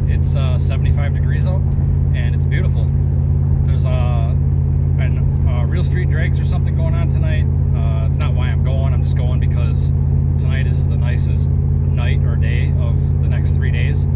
tonight. It's 75 degrees out, and it's beautiful. There's Real Street Drags or something going on tonight. It's not why I'm going. I'm just going because tonight is the nicest night or day of the next 3 days.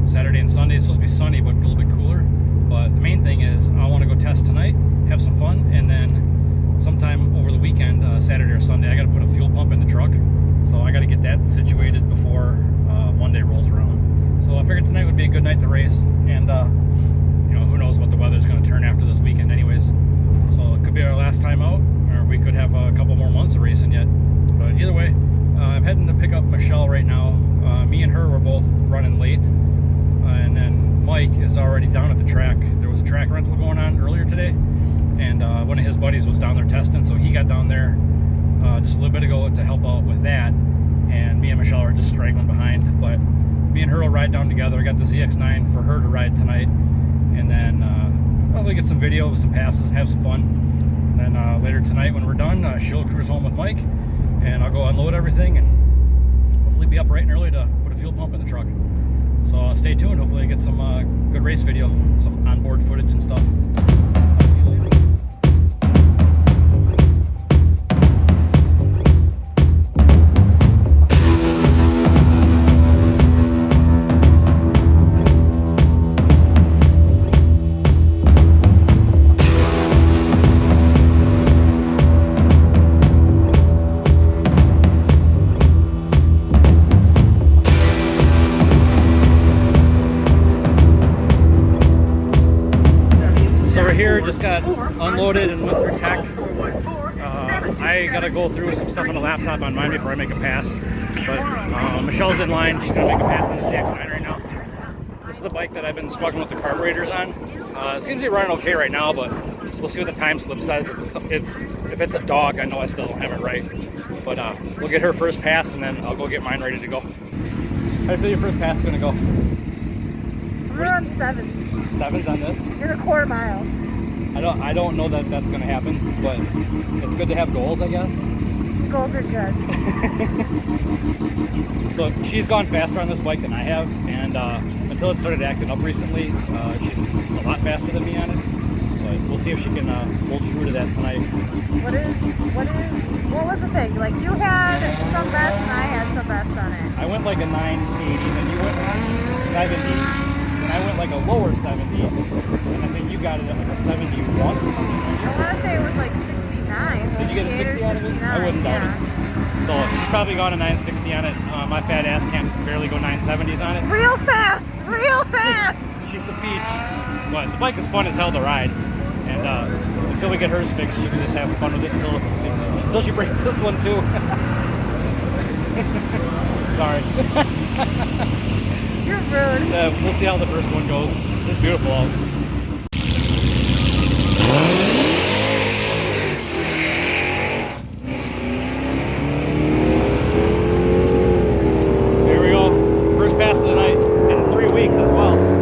Saturday and Sunday is supposed to be sunny, but a little bit cooler. But the main thing is I want to go test tonight, have some fun, and then sometime over the weekend, Saturday or Sunday, I got to put a fuel pump in the truck. So I got to get that situated before Monday rolls around. So I figured tonight would be a good night to race, and you know, who knows what the weather's going to turn after this weekend anyways. So it could be our last time out, or we could have a couple more months of racing yet. But either way, I'm heading to pick up Michelle right now. Me and her were both running late, and then Mike is already down at the track. There was a track rental going on earlier today, and one of his buddies was down there testing, so he got down there just a little bit ago to help out with that. And me and Michelle are just straggling behind, but me and her will ride down together. I got the ZX9 for her to ride tonight, and then probably get some video of some passes and have some fun. And then later tonight when we're done, she'll cruise home with Mike, and I'll go unload everything and hopefully be up bright and early to put a fuel pump in the truck. So stay tuned. Hopefully I get some good race video, some onboard footage and stuff. Just got unloaded and went through tech. I gotta go through some stuff on the laptop on mine before I make a pass. But Michelle's in line. She's gonna make a pass on the ZX9 right now. This is the bike that I've been struggling with the carburetors on. It seems to be running okay right now, but we'll see what the time slip says. If it's a dog, I know I still don't have it right. But we'll get her first pass, and then I'll go get mine ready to go. How do you feel your first pass is gonna go? We're on sevens. Sevens on this? In a quarter mile. I don't know that that's going to happen, but it's good to have goals, I guess. Goals are good. So she's gone faster on this bike than I have, and until it started acting up recently, she's a lot faster than me on it. But we'll see if she can hold true to that tonight. What was the thing? Like, you had some best and I had some best on it. I went like a 980, and you went 70. I went like a lower 70, and I think you got it at like a 71 or something. I want to say it was like 69. Did you get a 60 out of it? I wouldn't doubt it. So she's probably gone a 960 on it. My fat ass can't barely go 970s on it. Real fast! Real fast! She's a peach. But the bike is fun as hell to ride. And until we get hers fixed, you can just have fun with it until she breaks this one too. Sorry. You're rude. We'll see how the first one goes. It's beautiful out. Here we go. First pass of the night in 3 weeks as well.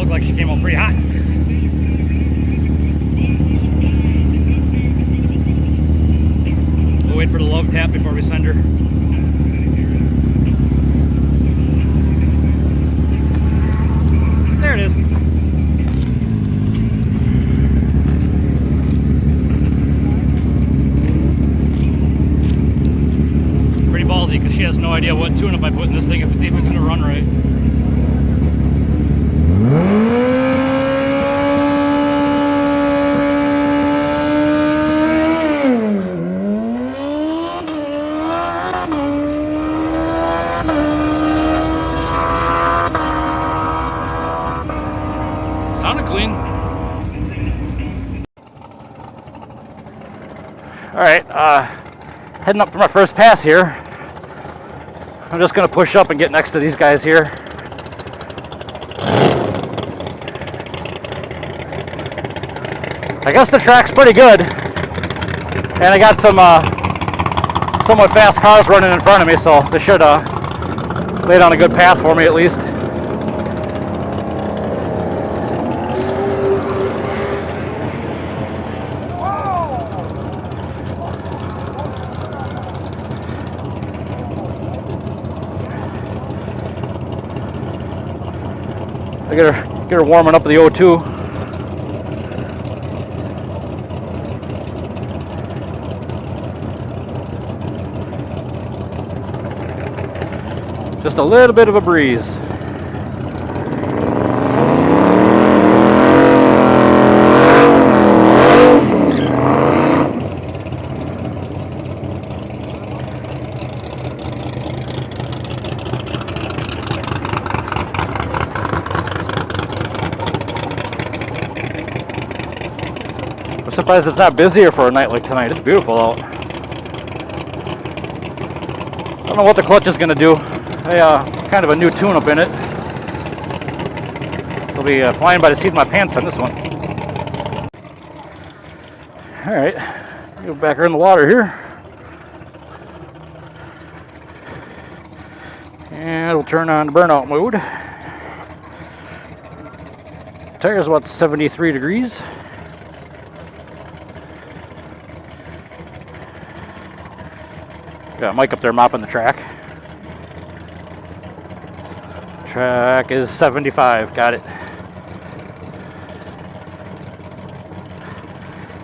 Like she came out pretty hot. We'll wait for the love tap before we send her. There it is. Pretty ballsy because she has no idea what tune-up I put in this thing, if it's even going to run right. Sounded clean. All right, heading up for my first pass here. I'm just gonna push up and get next to these guys here. I guess the track's pretty good. And I got some somewhat fast cars running in front of me, so they should lay down a good path for me at least. I get her warming up the O2. Just a little bit of a breeze. I'm surprised it's not busier for a night like tonight. It's beautiful out. I don't know what the clutch is going to do. Kind of a new tune-up in it. It'll be flying by the seat of my pants on this one. Alright, go back her in the water here. And we'll turn on the burnout mode. Tire's about 73 degrees. Got Mike up there mopping the track. Track is 75. Got it.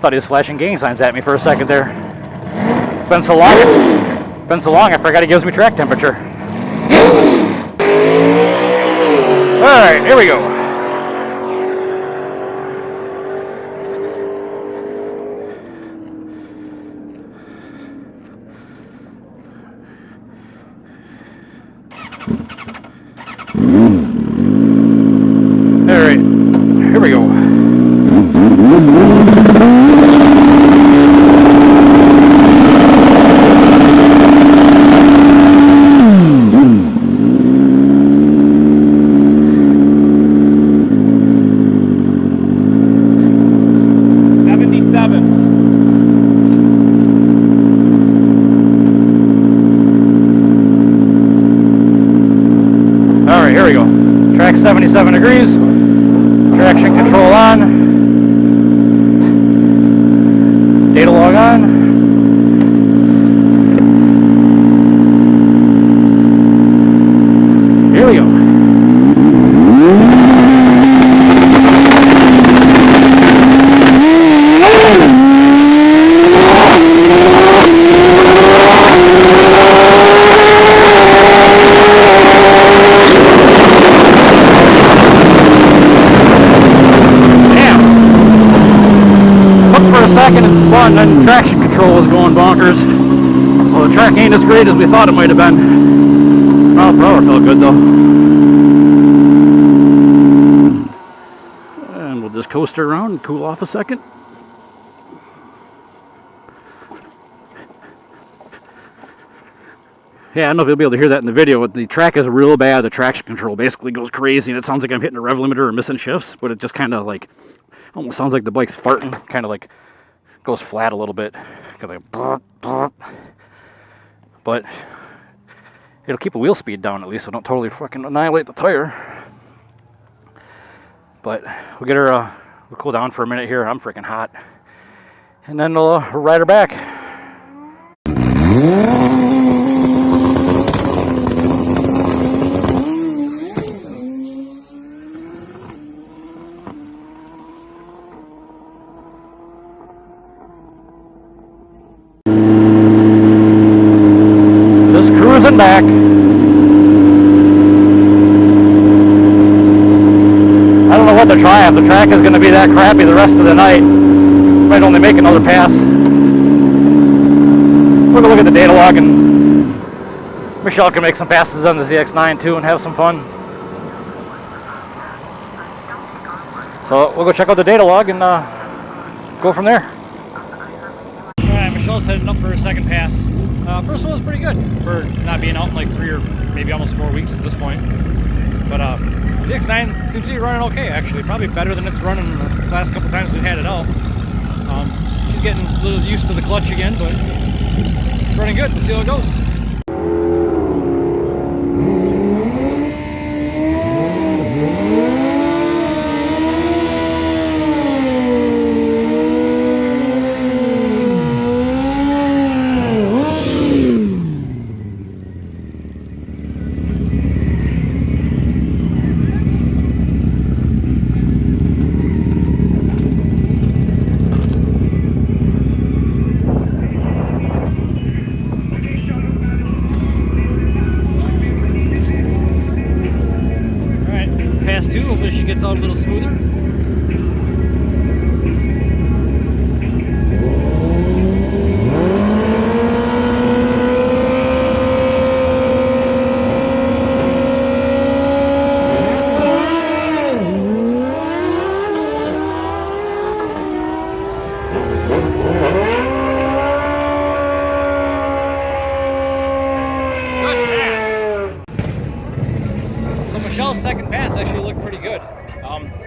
Thought he was flashing gang signs at me for a second there. It's been so long. I forgot he gives me track temperature. Alright, here we go. Alright, here we go. Alright, here we go. Track 77 degrees. Traction control on. Data log on. Here we go. Second and spun, then traction control was going bonkers. So the track ain't as great as we thought it might have been. Mile per hour felt good though. And we'll just coast her around and cool off a second. Yeah, I don't know if you'll be able to hear that in the video, but the track is real bad. The traction control basically goes crazy and it sounds like I'm hitting a rev limiter or missing shifts, but it just kind of like, almost sounds like the bike's farting, kind of like goes flat a little bit, like but it'll keep the wheel speed down at least, so don't totally fucking annihilate the tire. But we'll get her, we'll cool down for a minute here. I'm freaking hot, and then we'll ride her back. Cruising back. I don't know what to try. If the track is going to be that crappy the rest of the night, might only make another pass. We're going to look at the data log, and Michelle can make some passes on the ZX9 too and have some fun. So we'll go check out the data log and go from there. Alright, Michelle's heading up for her second pass. First one was pretty good for not being out in like 3 or maybe almost 4 weeks at this point. But ZX9 seems to be running okay actually. Probably better than it's running the last couple times we've had it out. She's getting a little used to the clutch again, but it's running good. Let's see how it goes. Pass 2, hopefully she gets out a little smoother. Michelle's second pass actually looked pretty good.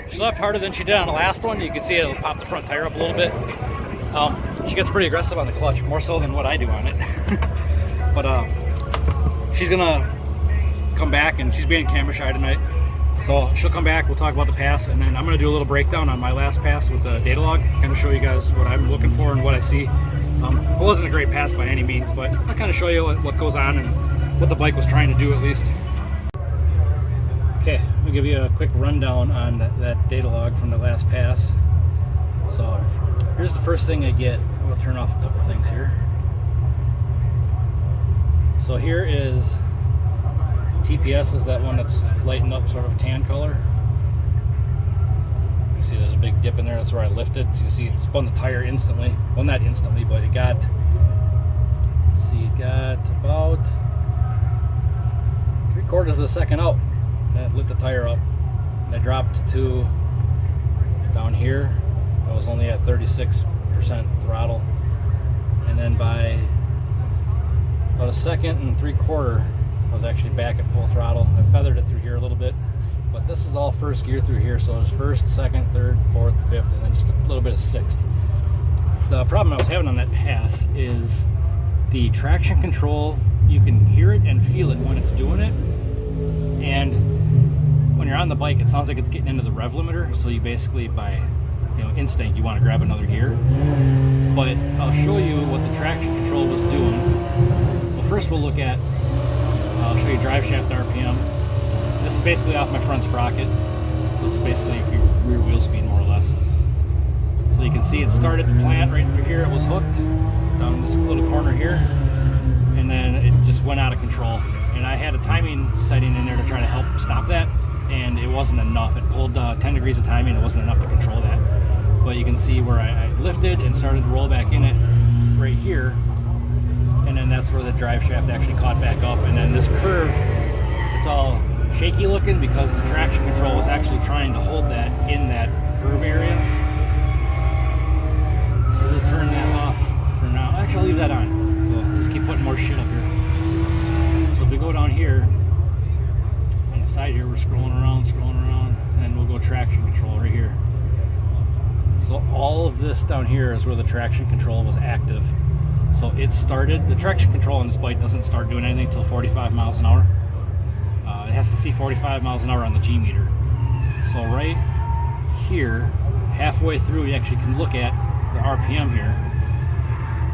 She left harder than she did on the last one. You can see it'll pop the front tire up a little bit. She gets pretty aggressive on the clutch, more so than what I do on it. But she's gonna come back, and she's being camera shy tonight. So she'll come back, we'll talk about the pass, and then I'm gonna do a little breakdown on my last pass with the data log, kind of show you guys what I'm looking for and what I see. It wasn't a great pass by any means, but I'll kind of show you what goes on and what the bike was trying to do at least. Okay, I'm gonna give you a quick rundown on that data log from the last pass. So here's the first thing I get. We'll turn off a couple things here. So here is TPS, is that one that's lightened up sort of tan color. You see there's a big dip in there, that's where I lifted. So you see it spun the tire instantly. Well, not instantly, but it got, let's see, it got about 3/4 of a second out. That lit the tire up, and I dropped to down here. I was only at 36% throttle, and then by about 1 3/4 I was actually back at full throttle. I feathered it through here a little bit, but this is all first gear through here, so it was first, second, third, fourth, fifth, and then just a little bit of sixth. The problem I was having on that pass is the traction control. You can hear it and feel it when it's doing it, and when you're on the bike, it sounds like it's getting into the rev limiter, so you basically, by instinct, you want to grab another gear. But I'll show you what the traction control was doing. Well, first we'll look at, I'll show you drive shaft RPM. This is basically off my front sprocket, so this is basically your rear wheel speed more or less. So you can see it started the plant right through here. It was hooked down in this little corner here, and then it just went out of control. And I had a timing setting in there to try to help stop that, and it wasn't enough. It pulled 10 degrees of timing. It wasn't enough to control that. But you can see where I lifted and started to roll back in it right here, and then that's where the drive shaft actually caught back up. And then this curve, it's all shaky looking because the traction control was actually trying to hold that in that curve area. So we'll turn that off for now. Actually, I'll leave that on. So I'll just keep putting more shit up here. So if we go down here, on the side here, we're scrolling around, and we'll go traction control right here. So all of this down here is where the traction control was active. So it started, the traction control on this bike doesn't start doing anything until 45 miles an hour. It has to see 45 miles an hour on the G meter. So right here, halfway through, you actually can look at the RPM here.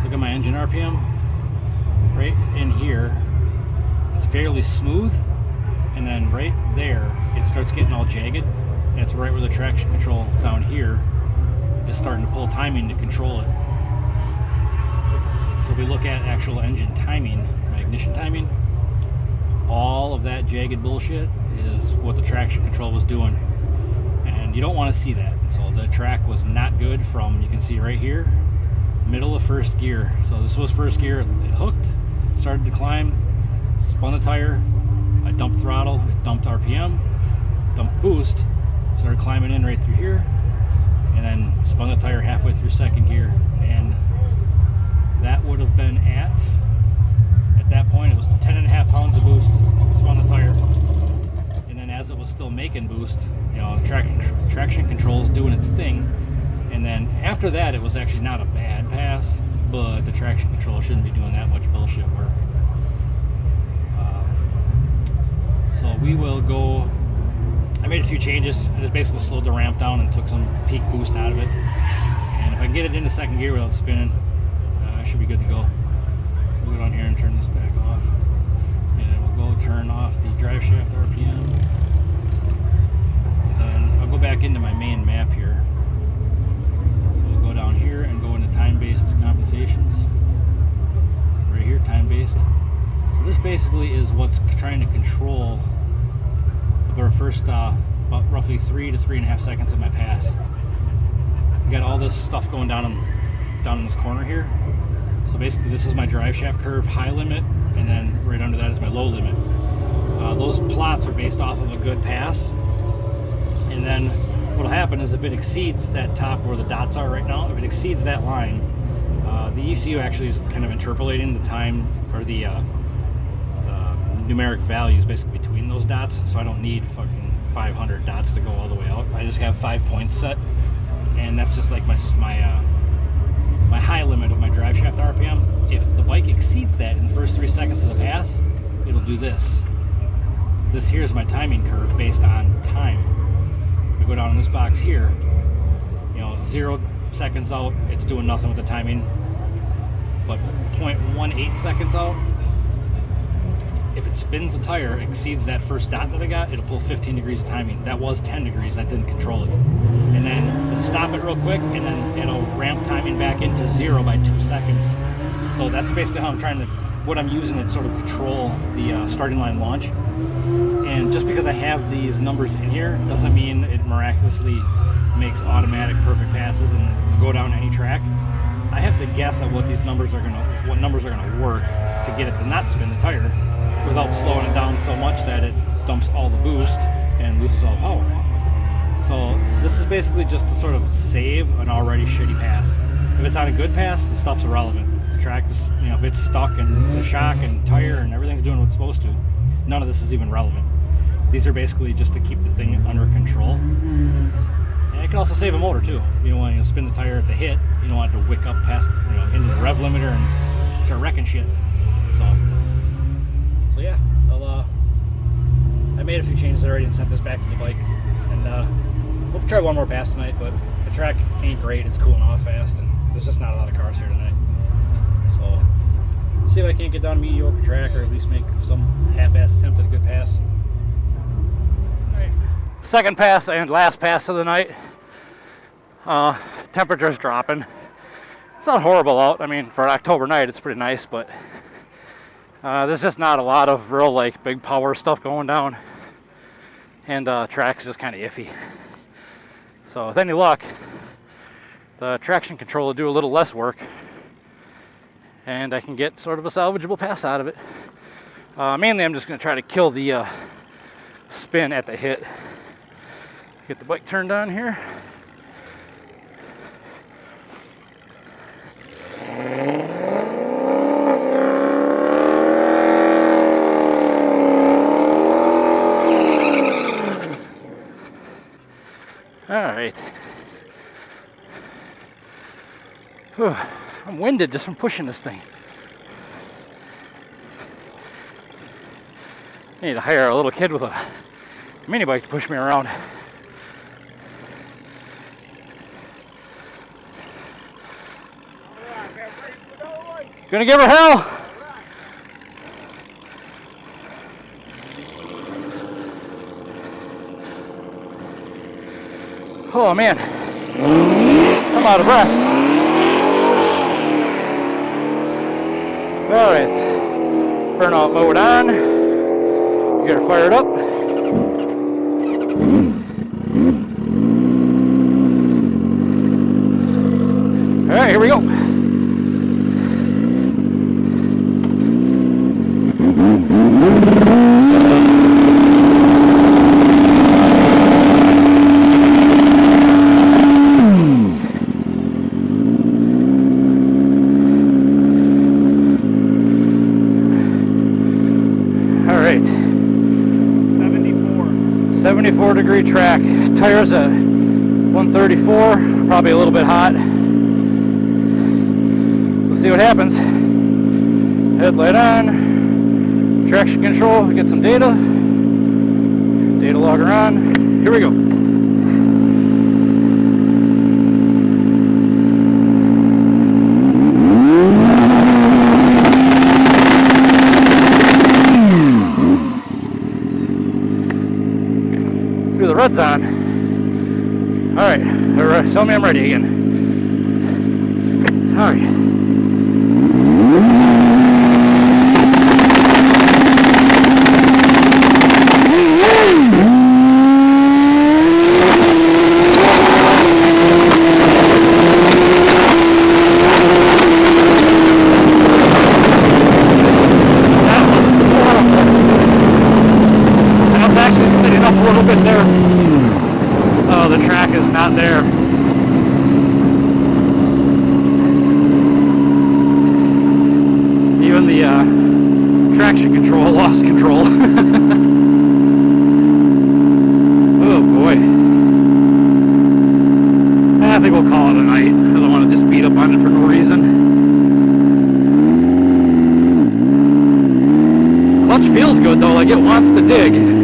Look at my engine RPM. Right in here, it's fairly smooth. And then right there, it starts getting all jagged. And it's right where the traction control down here is starting to pull timing to control it. So if we look at actual engine timing, my ignition timing, all of that jagged bullshit is what the traction control was doing. And you don't want to see that. So the track was not good from, you can see right here, middle of first gear. So this was first gear, it hooked, started to climb, spun the tire, I dumped throttle, it dumped RPM, dumped boost, started climbing in right through here, and then spun the tire halfway through second gear. And that would have been at that point, it was 10.5 pounds of boost, spun the tire. And then as it was still making boost, the traction control is doing its thing, And then after that, it was actually not a bad pass, but the traction control shouldn't be doing that much bullshit work. So we will go. I made a few changes. I just basically slowed the ramp down and took some peak boost out of it. And if I can get it into second gear without spinning, I should be good to go. So we'll go down here and turn this back off. And then we'll go turn off the drive shaft RPM. And then I'll go back into my main map here. So we'll go down here and go into time-based compensations. Right here, time-based. So this basically is what's trying to control the first about roughly 3 to 3.5 seconds of my pass. You got all this stuff going down in this corner here. So basically this is my drive shaft curve high limit, and then right under that is my low limit. Those plots are based off of a good pass, and then what will happen is if it exceeds that top where the dots are right now, if it exceeds that line, the ECU actually is kind of interpolating the time or the numeric values basically between those dots, so I don't need fucking 500 dots to go all the way out. I just have 5 points set, and that's just like my high limit of my drive shaft RPM. If the bike exceeds that in the first 3 seconds of the pass, it'll do this. This here is my timing curve based on time. We go down in this box here, 0 seconds out, it's doing nothing with the timing, but 0.18 seconds out, if it spins the tire, exceeds that first dot that I got, it'll pull 15 degrees of timing. That was 10 degrees, I didn't control it. And then it'll stop it real quick, and then it'll ramp timing back into 0 by 2 seconds. So that's basically how what I'm using to sort of control the starting line launch. And just because I have these numbers in here, doesn't mean it miraculously makes automatic perfect passes and go down any track. I have to guess at what numbers are gonna work to get it to not spin the tire, without slowing it down so much that it dumps all the boost and loses all power. So this is basically just to sort of save an already shitty pass. If it's on a good pass, the stuff's irrelevant. The track is, if it's stuck and the shock and tire and everything's doing what it's supposed to, none of this is even relevant. These are basically just to keep the thing under control. And it can also save a motor too. You don't want to spin the tire at the hit. You don't want it to wick up past, into the rev limiter and start wrecking shit. So yeah, I made a few changes already and sent this back to the bike, and we'll try one more pass tonight. But the track ain't great; it's cooling off fast, and there's just not a lot of cars here tonight. So see if I can't get down a mediocre track, or at least make some half-ass attempt at a good pass. All right. Second pass and last pass of the night. Temperature's dropping. It's not horrible out. I mean, for an October night, it's pretty nice, but there's just not a lot of real big power stuff going down, and track's just kind of iffy. So with any luck, the traction control will do a little less work, and I can get sort of a salvageable pass out of it. Mainly I'm just going to try to kill the spin at the hit. Get the bike turned on here. Alright. I'm winded just from pushing this thing. I need to hire a little kid with a mini bike to push me around. Gonna give her hell! Oh man, I'm out of breath. Alright, burnout mode on. Get her fired up. Alright, here we go. Alright. 74 degree track. Tires at 134. probably a little bit hot. We'll see what happens. Headlight on, traction control, get some data. Data logger on. Here we go. Through the red's on. All right, tell me I'm ready again. All right. The track is not there. Even the traction control lost control. Oh boy. I think we'll call it a night. I don't want to just beat up on it for no reason. Clutch feels good though, like it wants to dig.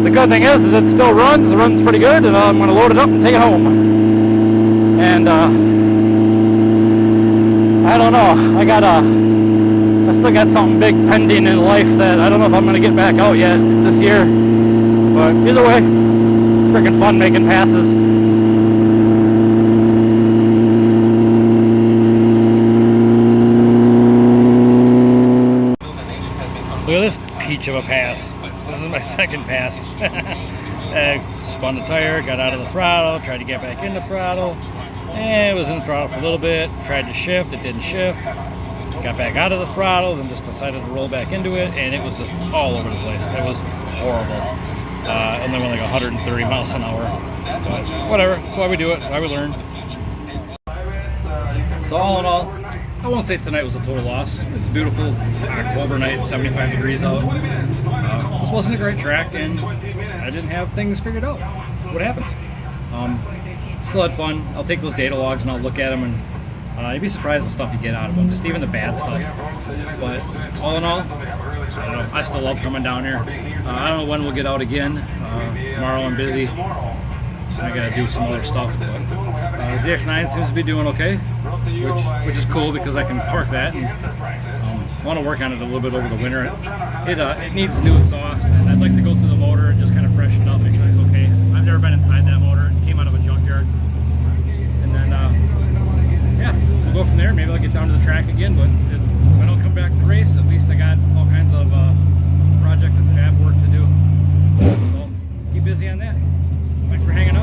The good thing is it still runs. It runs pretty good, and I'm going to load it up and take it home. And I don't know. I still got something big pending in life that I don't know if I'm going to get back out yet this year. But either way, it's freaking fun making passes. Look at this peach of a pass. This is my second pass. I spun the tire, got out of the throttle, tried to get back in the throttle, and it was in the throttle for a little bit, tried to shift, it didn't shift, got back out of the throttle, then just decided to roll back into it, and it was just all over the place. It was horrible. And then went like 130 miles an hour. But whatever, that's why we do it, that's why we learn. So all in all, I won't say tonight was a total loss. It's a beautiful October night, 75 degrees out. This wasn't a great track, and I didn't have things figured out. That's what happens. Still had fun. I'll take those data logs and I'll look at them, and you'd be surprised the stuff you get out of them, just even the bad stuff. But all in all, I don't know, I still love coming down here. I don't know when we'll get out again. Tomorrow I'm busy. I gotta do some other stuff, but ZX9 seems to be doing okay, which is cool because I can park that and want to work on it a little bit over the winter. It needs new exhaust, and I'd like to go through the motor and just kind of freshen it up, make sure it's okay. I've never been inside that motor. It came out of a junkyard, and then yeah, we'll go from there. Maybe I'll get down to the track again, but if I don't come back to race, at least I got all kinds of project and fab work to do. So keep busy on that. Thanks for hanging out.